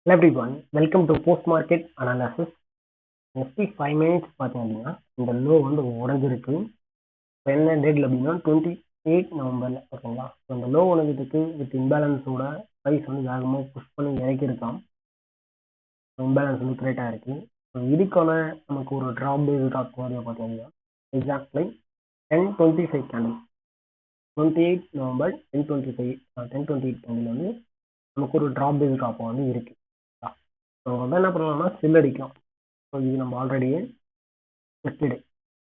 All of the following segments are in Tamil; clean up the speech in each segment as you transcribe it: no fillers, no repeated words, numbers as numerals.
Hello everyone, welcome to post market analysis. Nifty 5 minutes பார்த்தீங்கன்னா இந்த லோ வந்து உடஞ்சிருக்கு. என்ன டேட்ல அப்படின்னா 28 நவம்பர்ல ஓகேங்களா. இந்த லோ உடஞ்சிருக்கு வித் இம்பேலன்ஸோட ப்ரைஸ் வந்து வேகமாக புஷ் பண்ணி இறக்கிருக்கான். இம்பேலன்ஸ் வந்து கிரியேட் ஆயிருக்கு. இதுக்கான நமக்கு ஒரு ட்ராப் பேஸ் டாக் மாதிரி பார்த்தீங்கன்னா எக்ஸாக்ட்லி 10:25 கேண்டில் 28 நவம்பர் 10:28 கேண்டில் வந்து நமக்கு ஒரு ட்ராப் பேஸ் டாப் வந்து இருக்கு. வந்து என்ன பண்ணலாம்னா ஸ்டில் அடிக்கலாம். ஸோ இது நம்ம ஆல்ரெடி எஸ்டே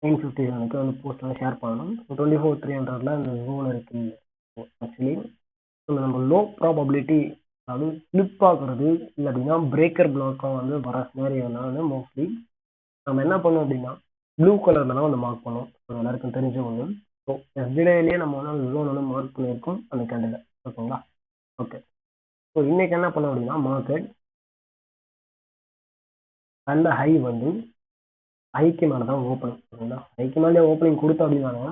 9:57 வந்து போஸ்ட் வந்து ஷேர் பண்ணணும். ஸோ 24,300ல இந்த ஜோன் இருக்கு. ஆக்சுவலி நம்ம லோ ப்ராபபிலிட்டி அதாவது ஸ்லிப் ஆகுறது இல்லை அப்படின்னா பிரேக்கர் பிளாக்காக வந்து வர சினாரியோனா வந்து மோஸ்ட்லி நம்ம என்ன பண்ணோம் அப்படின்னா ப்ளூ கலர்ல தான் வந்து மார்க் பண்ணோம். ஸோ எல்லாருக்கும் தெரிஞ்ச ஒன்று. ஸோ எஸ்டிலேயே நம்ம வந்து அந்த ஜோன் வந்து மார்க் பண்ணியிருக்கோம் அந்த கேண்டில். ஓகேங்களா. ஓகே. ஸோ இன்னைக்கு என்ன பண்ணோம் அப்படின்னா மார்க்கெட் நல்ல ஹை வந்து ஹைக்கு மேலே தான் ஓப்பனிங். ஓகேங்களா. ஹைக்கு மேலே ஓப்பனிங் கொடுத்தோம் அப்படின்னா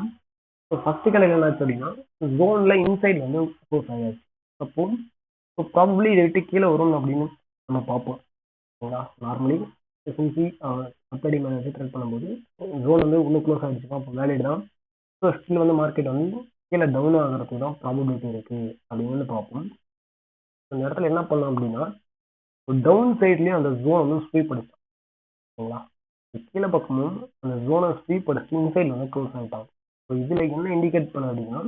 ஸோ ஃபஸ்ட்டு கடையில் என்னாச்சு அப்படின்னா ஜோனில் இன்சைட் வந்து க்ளோஸ் ஆகியாச்சு. அப்போ ஸோ ப்ராபப்ளி இதை விட்டு கீழே வரும் அப்படின்னு நம்ம பார்ப்போம். ஓகேங்களா. நார்மலி எஸ்என்பி அப்படி மேனேஜர் ட்ரெட் பண்ணும்போது ஜோன் வந்து இன்னும் க்ளோஸ் ஆகிடுச்சுன்னா அப்போ வேலிட் தான். ஸோ ஸ்டில் வந்து மார்க்கெட் வந்து கீழே டவுன் ஆகிறதுக்கு தான் ப்ராபபிலிட்டி இருக்குது அப்படின்னு பார்ப்போம். அந்த இடத்துல என்ன பண்ணலாம் அப்படின்னா டவுன் சைட்லேயும் அந்த ஜோன் வந்து ஸ்வீப் அடிச்சோம். ஓகேங்களா. கீழே பக்கமும் அந்த ஜோனை ஸ்வீப் அடிச்சு இன்சைட் வந்து க்ளோஸ் ஆகிட்டாங்க. ஸோ இதில் என்ன இண்டிகேட் பண்ண அப்படின்னா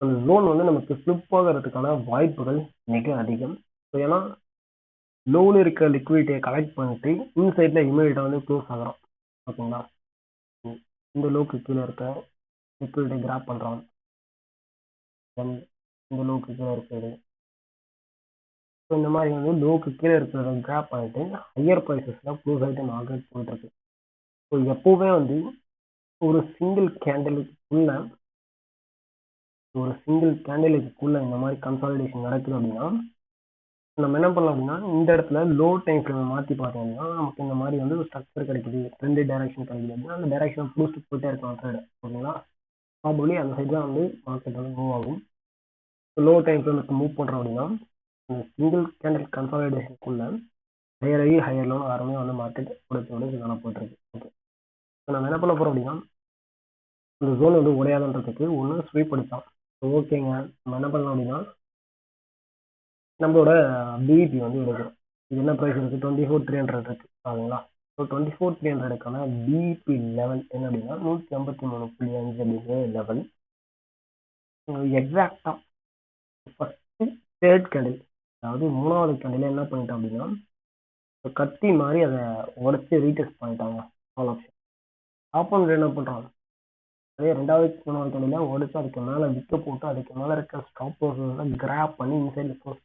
அந்த ஜோன் வந்து நமக்கு ஸ்லிப் ஆகிறதுக்கான வாய்ப்புகள் மிக அதிகம். ஸோ ஏன்னா லோவில் இருக்க லிக்விடிட்டியை கலெக்ட் பண்ணிட்டு இன்சைடில் இமீடியட்டாக வந்து க்ளோஸ் ஆகிறோம். ஓகேங்களா. இந்த லோக்கு கீழே இருக்க லிக்விடிட்டியை கிராப் பண்ணுறோம். தென் இந்த லோக்கு கீழே இருக்கிறது. ஸோ இந்த மாதிரி வந்து லோக்கு கீழே இருக்கிறத கிராப் பண்ணிட்டு ஹையர் ப்ரைஸஸில் க்ளோஸ் ஆகிட்டு மார்க்கெட் போயிட்டு இருக்கு. ஸோ எப்போவுமே வந்து ஒரு சிங்கிள் கேண்டலுக்குள்ள இந்த மாதிரி கன்சாலிடேஷன் நடக்குது அப்படின்னா நம்ம என்ன பண்ணலாம் அப்படின்னா இந்த இடத்துல லோ டைம் ஃப்ரேம் மாற்றி பார்த்தோம் அப்படின்னா நமக்கு இந்த மாதிரி வந்து ஒரு ஸ்ட்ரக்சர் கிடைக்குது, 2 டைரக்ஷன் கிடைக்குது அப்படின்னா அந்த டைரக்ஷனை பூஸ்ட் போயிட்டே இருக்கலாம் ட்ரேட். ஓகேங்களா. ப்ராபப்ளி அந்த சைடு தான் வந்து மார்க்கெட் வந்து மூவ் ஆகும். லோ டைம் ஃப்ரேமுக்கு மூவ் பண்ணுறோம் அப்படின்னா இந்த சிங்கிள் கேண்டல் கன்சாலிடேஷனுக்குள்ள ஹையர் லோன் ஆரம்பமே வந்து மார்க்கெட் உடைச்சு காண போட்டிருக்கு. ஓகே. இப்போ நம்ம என்ன பண்ண போகிறோம் அப்படின்னா இந்த ஜோன் வந்து உடையாதுன்றதுக்கு ஒன்று ஸ்வீப் அடித்தான். ஓகேங்க. நம்ம என்ன பண்ணலாம் அப்படின்னா நம்மளோட பிஇபி வந்து எடுக்கிறோம். இது என்ன ப்ரைஸ் இருக்குது 24,300 இருக்கு. ஆகுங்களா. ஸோ 24,300க்கான பிஇபி லெவல் என்ன அப்படின்னா 153.5 அப்படிங்கிற லெவல். எக்ஸாக்டாக ஃபஸ்ட்டு தேர்ட் கேண்டில் அதாவது மூணாவது கேண்டில் என்ன பண்ணிட்டோம் அப்படின்னா கத்தி மாதிரி அதை உடச்சி ரீடெஸ்ட் பண்ணிட்டாங்க ஆல் ஆப்ஷன். ஆப்போனன்ட் என்ன பண்ணுறாங்க அதே மூணாவது கேண்டில் உடச்சி அதுக்கு மேலே விற்க போட்டு அதுக்கு மேலே இருக்க ஸ்டாப் லாஸை கிராப் பண்ணி இன்சைட் க்ளோஸ்.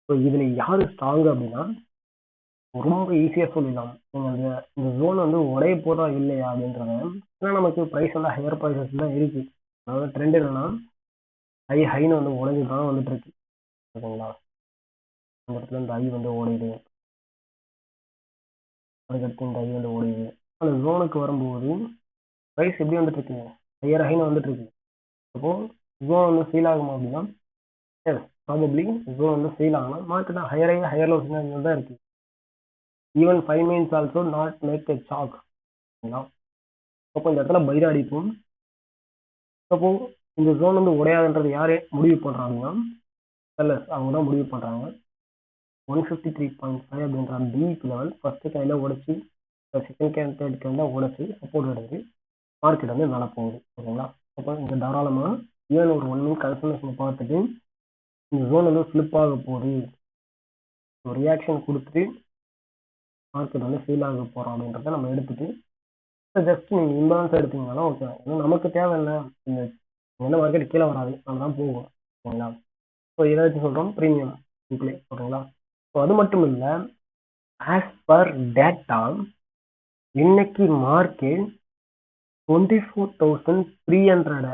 ஸோ இதில் யார் ஸ்ட்ராங்கு அப்படின்னா ரொம்ப ஈஸியாக சொல்லிடலாம். நீங்கள் இந்த ஜோன் வந்து உடைய போதா இல்லையா அப்படின்றத. ஏன்னா நமக்கு ப்ரைஸ் வந்து ஹையர் ப்ரைஸஸ் தான் இருக்குது. அதாவது ட்ரெண்ட் என்னன்னா ஹைன்னு வந்து உடைஞ்சு தான் வந்துட்டு இருக்கு. ஓகேங்களா. இந்த இடத்துல இந்த ஐ வந்து ஓடையுது, அதுக்கடுத்து இந்த ஐ வந்து ஓடையுது. அந்த ஜோனுக்கு வரும்போது ப்ரைஸ் எப்படி வந்துட்டு இருக்கு, ஹைன்னு வந்துட்டு இருக்கு. அப்போ ஜோன் வந்து ஃபீல் ஆகுமா அப்படின்னா எஸ் ப்ராபப்ளி ஜோன் வந்து ஃபீல் ஆகலாம். மார்க்கெட் ஹையர் லோஸ் தான் இருக்கு. Even 5 minutes also not make a sack. அப்போ இந்த இடத்துல பைரா அடிப்போம். அப்போ இந்த ஜோன் வந்து உடையாதுன்றது யாரே முடிவு பண்ணுறாங்கன்னா செல்லர்ஸ் அவங்க தான் முடிவு பண்ணுறாங்க. 153.5 அப்படின்ற பிஇபி லெவல் ஃபஸ்ட்டு கையில் உடைச்சி செகண்ட் கேண்ட் தேர்ட் கேண்டில் உடைச்சி சப்போர்ட் எடுத்து மார்க்கெட் வந்து மேலே போகுது. ஓகேங்களா. அப்போ இங்கே தாராளமாக ஈவன் ஒரு 1 minute கன்ஃபர்மேஷன் பார்த்துட்டு இந்த ஜோன் வந்து ஃப்ளிப் ஆக போகுது, ஒரு ரியாக்ஷன் கொடுத்துட்டு மார்க்கெட் வந்து ஃபீல் ஆக போகிறோம் அப்படின்றத நம்ம எடுத்துட்டு ஜஸ்ட் நீங்கள் இம்பேலன்ஸ் எடுத்தீங்கன்னா ஓகே. ஏன்னா நமக்கு தேவை என்ன, இந்த என்ன மார்க்கெட் கீழே வராது அதுதான் போகும். ஓகேங்களா. ஸோ இதை வச்சு சொல்கிறோம் ப்ரீமியம் சிம்பிளே. ஓகேங்களா. ஸோ அது மட்டும் இல்லை, ஆஸ் பர் டேட்டா இன்னைக்கு மார்க்கெட் 24,300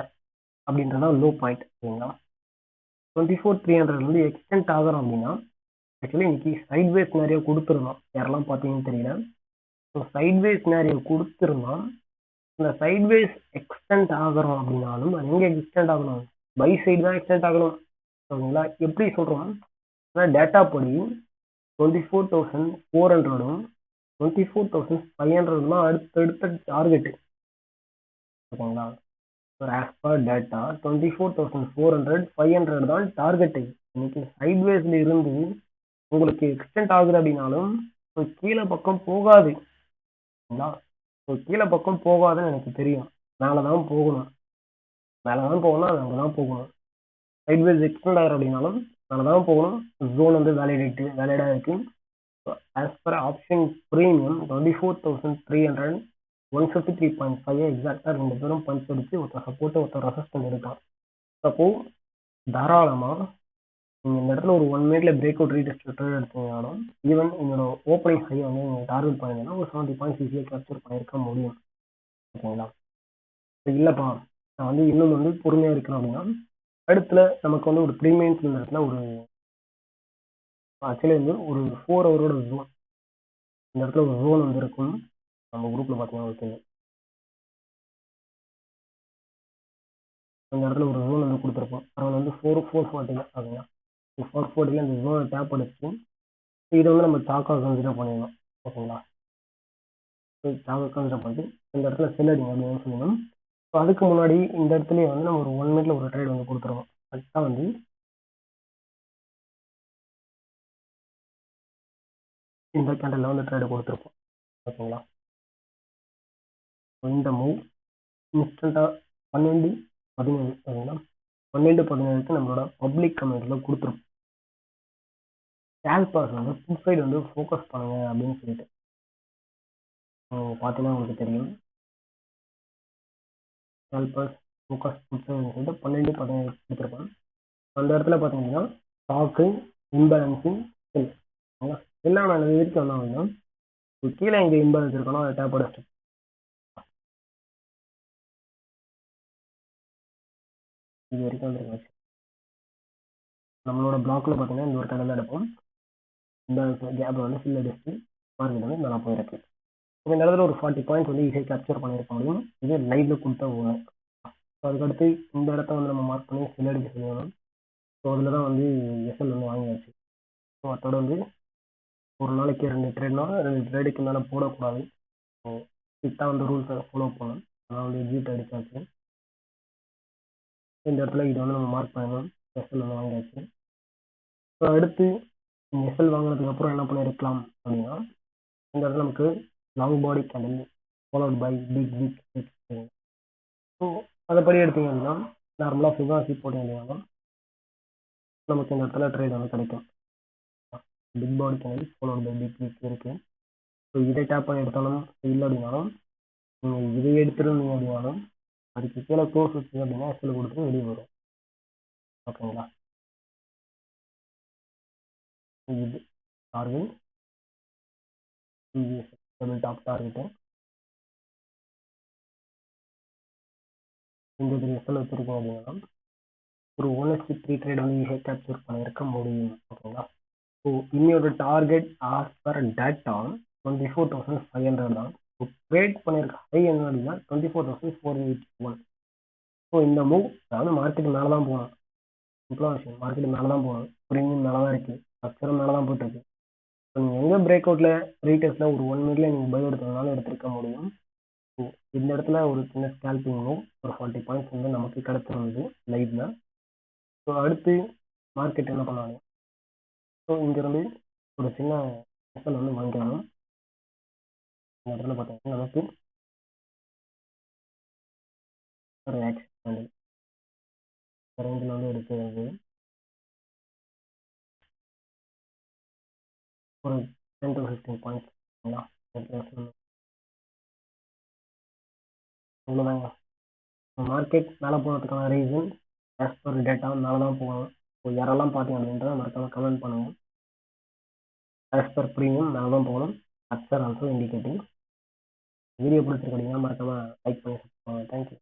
அப்படின்றதான் லோ பாயிண்ட். ஓகேங்களா. 24,300 எக்ஸ்டென்ட் ஆகிறோம் அப்படின்னா ஆக்சுவலி இன்னைக்கு சைட்வேஸ் நிறைய கொடுத்துருந்தோம். யாரெல்லாம் பார்த்தீங்கன்னு தெரியல. ஸோ சைட்வேஸ் நிறைய கொடுத்துருந்தோம். இந்த சைட்வேஸ் எக்ஸ்டெண்ட் ஆகிறோம் அப்படின்னாலும் அது எங்கே எக்ஸ்டெண்ட் ஆகணும், பை சைடு தான் எக்ஸ்டெண்ட் ஆகணும். ஓகேங்களா. எப்படி சொல்கிறோம், டேட்டா படி 24,400ம் 24,500 தான் அடுத்தடுத்த டார்கெட். ஓகேங்களா? as per data 24,400 500 தான் டார்கெட். இன்னைக்கு சைட்வேஸ்ல இருந்து உங்களுக்கு எக்ஸ்டெண்ட் ஆகுது அப்படின்னாலும் கீழே பக்கம் போகாது. கீழே பக்கம் போகாதுன்னு எனக்கு தெரியும். மேலதான் போகணும், மேலதான் போகணும், அது அங்கதான் போகணும். சைட்வேஸ் எக்ஸ்டெண்ட் ஆகிற அப்படின்னாலும் மேலதான் போகணும். ஜோன் வந்து வேலிடா இருக்கு. as per option premium 24,300 153.5 எக்ஸாக்டா 2 பேரும் பஞ்ச் அடிச்சு ஒருத்தர் சப்போர்ட் ஒருத்தர் ரெசிஸ்டன்ட் இருக்கான். அப்போ தாராளமா நீங்க இந்த இடத்துல ஒரு 1 மினிட்ல பிரேக் அவுட் ரீடெஸ்ட் எடுத்தீங்கன்னாலும் ஈவன் உங்களோட ஓப்பனிங் ஹை வந்து நீங்க டார்கெட் பண்ணீங்கன்னா ஒரு 70 பாயிண்ட்ஸ் ஈஸியா கேப்சர் பண்ணிருக்க முடியும். ஓகேங்களா? இல்லப்பா நான் வந்து இன்னும் வந்து பொறுமையா இருக்கணும் அப்படின்னா அடுத்துல நமக்கு வந்து ஒரு 3 மினிட்ஸ் இந்த இடத்துல ஒரு ஆக்சுவலி வந்து ஒரு 4 ஹவரோட ஜோன், இந்த இடத்துல ஒரு ஜோன் வந்து இருக்கும். நம்ம குரூப்ல பாத்தீங்கன்னா ஓகே, இந்த இடத்துல ஒரு ஜோன் வந்து கொடுத்துருப்போம். அதில் வந்து 440 அப்படின்னா 440 இந்த ஜோனை டேப் அடிச்சு இதை வந்து நம்ம சாக்கா கன்சிடர் பண்ணிடணும். ஓகேங்களா? சாக்கா கன்சிடர் பண்ணிட்டு இந்த இடத்துல செல் அடிங்க அப்படின்னு சொல்லணும். ஸோ அதுக்கு முன்னாடி இந்த இடத்துலயே வந்து நம்ம ஒரு 1 மினிட்ல ஒரு ட்ரேட் வந்து கொடுத்துருவோம். கரெக்டாக வந்து இந்த கேண்டல்ல வந்து ட்ரேட் கொடுத்துருப்போம். ஓகேங்களா? இந்த மூவ் இன்ஸ்டன்டா 12:17 ஓகேங்களா? 12:17 நம்மளோட பப்ளிக் கமெண்ட்ல கொடுத்துருப்போம். ஸ்கேல்பர்ஸ் வந்து புல் சைடு வந்து ஃபோக்கஸ் பண்ணுங்க அப்படின்னு சொல்லிட்டு பார்த்தீங்கன்னா உங்களுக்கு தெரியும். ஸ்கேல்பர்ஸ் ஃபோக்கஸ் புல் சைடுன்னு சொல்லிட்டு 12:17 கொடுத்துருப்போம். அந்த இடத்துல பார்த்தீங்கன்னா ஸ்டாக்கு இம்பேலன்ஸிங் செல் எல்லாம் நான் இது வரைக்கும் வந்தாங்கன்னா கீழே இங்கே இம்பேலன்ஸ் இருக்கணும், அதை டேப் அடிச்சு இது வரைக்கும் வந்துருக்காச்சு. நம்மளோட பிளாக்ல பார்த்தீங்கன்னா இந்த ஒரு கடை தான் எடுப்போம். இந்த கேப் வந்து ஃபில் அடிச்சு மார்க்கெட் வந்து நல்லா போயிருக்கு. இந்த இடத்துல ஒரு 40 பாயிண்ட்ஸ் வந்து ஈஸியாக கேப்சர் பண்ணியிருக்க முடியும். இது லைவ்ல கொடுத்த ஒன்று. அதுக்கடுத்து இந்த இடத்த வந்து நம்ம மார்க் பண்ணி ஃபில் அடிக்க சொல்லணும். ஸோ அதில் தான் வந்து எஸ்எல் வந்து வாங்கியாச்சு. ஸோ அதோட வந்து ஒரு நாளைக்கு 2 ட்ரேட்னா 2 ட்ரேடுக்கு மேலே போடக்கூடாது. ஸோ ஸ்ட்ரிக்டாக வந்து ரூல்ஸை ஃபாலோ பண்ணணும். அதனால் வந்து ஜீட் அடிச்சாச்சு. இந்த இடத்துல இதை வந்து நம்ம மார்க் பண்ணணும். எஸ்எல் வந்து வாங்கியாச்சு. ஸோ அடுத்து எஸ்எல் வாங்கினதுக்கு அப்புறம் என்ன பண்ணியிருக்கலாம் அப்படின்னா இந்த இடத்துல நமக்கு long body candle followed by big so அதைப்படி எடுத்தீங்க அப்படின்னா நார்மலாக ஃபிபானாச்சி போட்டீங்க அப்படின்னா நமக்கு இந்த இடத்துல ட்ரேட் வந்து கிடைக்கும். Big body candle followed by big இருக்கு. ஸோ இதை டேப் பண்ணி எடுத்தாலும் இல்லை அப்படின்னாலும் நீங்கள் இதை எடுத்துருந்தீங்க அப்படின்னாலும் அதுக்கு கீழே க்ளோஸ் வச்சு அப்படின்னா எஸ்எல் கொடுத்து வெளியே வரும். ஓகேங்களா? இது டார்கெட் டபுள் டாப் டார்கெட்டு இந்த எஸ்எல் வச்சிருக்கோம் அப்படின்னா ஒரு 1:3 ட்ரேட் வந்து ஈஸியாக கேப்சர் பண்ணியிருக்க முடியும். ஓகேங்களா? ஸோ இன்னையோட டார்கெட் ஆஸ் பர் டேட்டா 24,500 தான். ட்ரேட் பண்ணியிருக்க ஹை என்ன அப்படின்னா 24,481. ஸோ இந்த மூவ் அதாவது மார்க்கெட் மேலே தான் போகணும். சிம்பிளாக விஷயம், மார்க்கெட் மேலே தான் போகணும். ப்ரீமியம் மேலே தான் இருக்குது, ஸ்ட்ரக்சரும் மேலே தான் போயிட்டு இருக்கு. ஸோ நீங்கள் எங்கே பிரேக் அவுட்டில் ரீடெஸ்ட்டில் ஒரு 1 மினிட்ல நீங்கள் பை எடுத்ததுனால எடுத்துருக்க முடியும். ஸோ இந்த இடத்துல ஒரு சின்ன ஸ்கேல்பிங் மூவ் ஒரு 40 பாயிண்ட்ஸ் வந்து நமக்கு கிடைச்சிருந்தது லைவ்ல. ஸோ அடுத்து மார்க்கெட் என்ன பண்ணாங்க, ஸோ இங்கேருந்து ஒரு சின்ன எஸ்எல் வந்து வாங்கிக்கணும். இந்த இடத்துல பார்த்தீங்கன்னா நமக்கு ஒரு ஆக்ஷன் ரேஞ்சில் வந்து எடுக்கிறது ஒரு 10 to 15 பாயிண்ட்ஸ். அவ்வளோதாங்க. மார்க்கெட் மேலே போனதுக்கான ரீசன் ஆஸ் பர் டேட்டா மேலே தான் போகணும். ஸோ யாரெல்லாம் பார்த்தீங்க அப்படின்றத மறக்காம கமெண்ட் பண்ணுங்க. ஆஸ் பர் ப்ரீமியம் மேலே தான் போகணும். Axar also indicating. வீடியோ பிடிச்சிருக்கீங்க மறக்காம லைக் பண்ணி. தேங்க்யூ.